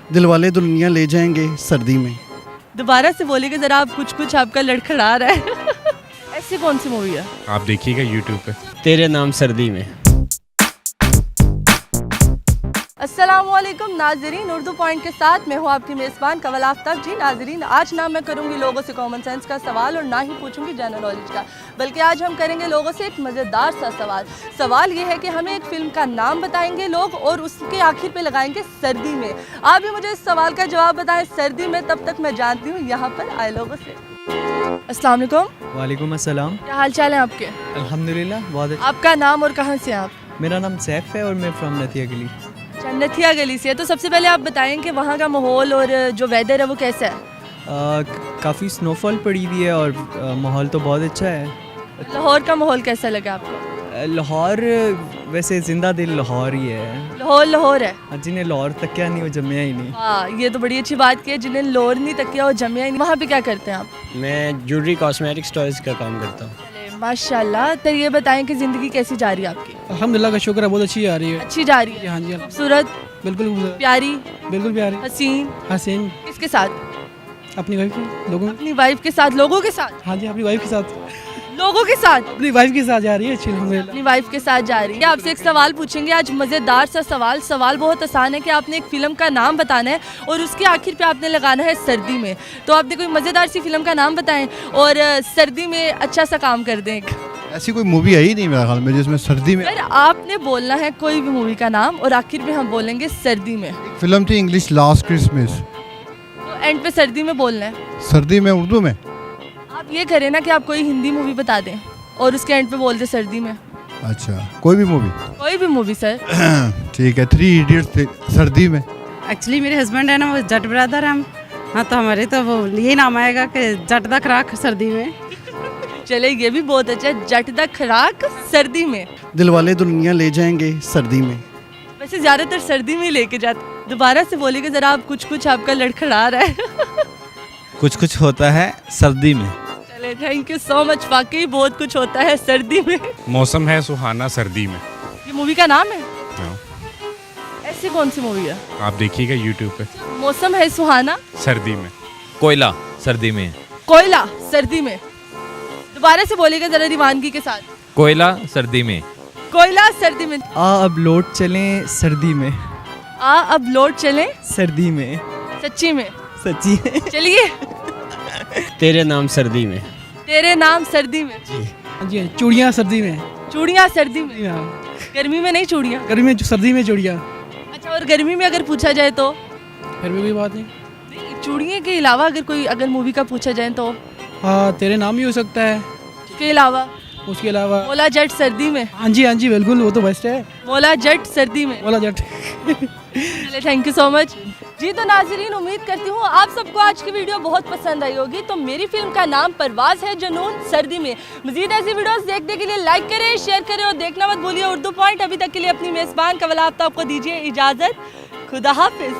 दिलवाले दुल्हनिया ले जाएंगे सर्दी में। दोबारा से बोलिएगा जरा, आप कुछ आपका लड़खड़ा रहा है। ऐसी कौन सी मूवी है? आप देखिएगा यूट्यूब पे। तेरे नाम सर्दी में। अस्सलामुअलैकुम नाजरीन, उर्दू पॉइंट के साथ मैं हूँ आपकी मेज़बान कंवल आफ्ताब। जी नाजरीन, आज ना मैं करूँगी लोगों से कॉमन सेंस का सवाल और ना ही पूछूंगी जनरल नॉलेज का, बल्कि आज हम करेंगे लोगों से एक मज़ेदार सा सवाल। सवाल ये है कि हमें एक फ़िल्म का नाम बताएंगे लोग और उसके आखिर पे लगाएंगे सर्दी में। आप भी मुझे इस सवाल का जवाब बताएं सर्दी में, तब तक मैं जानती हूँ यहाँ पर आए लोगों से। अस्सलाम वालेकुम। वालेकुम अस्सलाम। क्या हाल चाल है आपके? अल्हम्दुलिल्लाह बहुत अच्छा। आपका नाम और कहाँ से आप? मेरा नाम सैफ है और मैं फ्रॉम नथिया गली। नथिया गली से है। तो सबसे पहले आप बताएं कि वहाँ का माहौल और जो वेदर है वो कैसा है? काफ़ी स्नोफॉल पड़ी हुई है और माहौल तो बहुत अच्छा है। लाहौर का माहौल कैसा लगा आपको? लाहौर वैसे ज़िंदा दिल लाहौर ही है। लाहौर है। जिन्हें लाहौर तकिया नहीं वो जमिया ही नहीं। हाँ, ये तो बड़ी अच्छी बात की है, जिन्हें लाहौर नहीं तकिया वो जमिया ही नहीं। वहाँ पे क्या करते हैं आप? मैं ज्वेलरी कॉस्मेटिक्स टॉयज़ का काम करता हूँ। माशाल्लाह। तो ये बताएं कि ज़िंदगी कैसी जा रही है आपकी? अल्हम्दुलिल्लाह का शुक्र है, बहुत अच्छी जा रही है। अच्छी जा रही है? हाँ जी, खूबसूरत, बिल्कुल प्यारी, बिल्कुल प्यारी, हसीन। हसीन। किसके साथ? अपनी वाइफ के लोगों। अपनी वाइफ के साथ। लोगों के साथ? हाँ जी, अपनी वाइफ के साथ। लोगों के साथ? अपनी वाइफ के साथ जा रही है। अच्छी अल्हम्दुलिल्लाह। अपनी वाइफ के साथ जा रही है। आपसे एक सवाल पूछेंगे आज, मज़ेदार सा सवाल। सवाल बहुत आसान है कि आपने एक फ़िल्म का नाम बताना है और उसके आखिर पे आपने लगाना है सर्दी में। तो आपने कोई मज़ेदार सी फिल्म का नाम बताएं और सर्दी में अच्छा सा काम कर दें। ऐसी कोई मूवी है ही नहीं मेरे ख्याल में जिसमें सर्दी में। सर आपने बोलना है कोई भी मूवी का नाम और आखिर में हम बोलेंगे सर्दी में। फिल्म थी इंग्लिश लास्ट क्रिसमस। तो एंड पे सर्दी में बोलना है। सर्दी में उर्दू में? आप ये करें ना कि आप कोई हिंदी मूवी बता दें और उसके एंड पे बोल दे सर्दी में। अच्छा, कोई भी मूवी? कोई भी मूवी सर। ठीक है, 3 इडियट्स सर्दी में। एक्चुअली मेरे हस्बैंड है ना, वो जट ब्रदर हम। हाँ, तो हमारे तो वो यही नाम आएगा कि जट दा खराक सर्दी में। चले, ये भी बहुत अच्छा है, जट दा खराक सर्दी में। दिलवाले दुल्हनिया ले जाएंगे सर्दी में। वैसे ज़्यादातर सर्दी में ही लेके जाते। दोबारा से बोलिएगा जरा, आप कुछ आपका लड़खड़ा रहा है। कुछ होता है सर्दी में। चले, थैंक यू सो मच। वाकई बहुत कुछ होता है सर्दी में। मौसम है सुहाना सर्दी में। ये मूवी का नाम है? हाँ। ऐसी कौन सी मूवी है? आप देखिएगा यूट्यूब पे। मौसम है सुहाना सर्दी में। कोयला सर्दी में। कोयला सर्दी में। दोबारा से बोलिएगा जरा दीवानगी के साथ। कोयला सर्दी में। कोयला सर्दी में। अब लौट चलें सर्दी में। अब लौट चलें सर्दी में। सच्ची में? सच्ची है। चलिए। तेरे नाम सर्दी में। तेरे नाम सर्दी में। हाँ जी, चूड़ियाँ सर्दी में। चूड़ियाँ सर्दी में? हाँ। गर्मी में नहीं चूड़ियाँ? गर्मी में, सर्दी में चूड़ियाँ। अच्छा, और गर्मी में अगर पूछा जाए तो? फिर भी कोई बात नहीं। चूड़ियों के अलावा अगर मूवी का पूछा जाए तो? हाँ, तेरे नाम भी हो सकता है। उसके अलावा? उसके अलावा मौला जट सर्दी में। हाँ जी बिल्कुल, वो तो बेस्ट है। मौला जट सर्दी में। बोला जट। चले, थैंक यू सो मच। जी तो नाजरीन, उम्मीद करती हूँ आप सबको आज की वीडियो बहुत पसंद आई होगी। तो मेरी फिल्म का नाम परवाज़ है जुनून सर्दी में। मजीद ऐसी वीडियोस देखने के लिए लाइक करें, शेयर करें और देखना मत भूलिए उर्दू पॉइंट। अभी तक के लिए अपनी मेज़बान कंवल आफ्ताब को दीजिए इजाज़त। खुदा हाफिज़।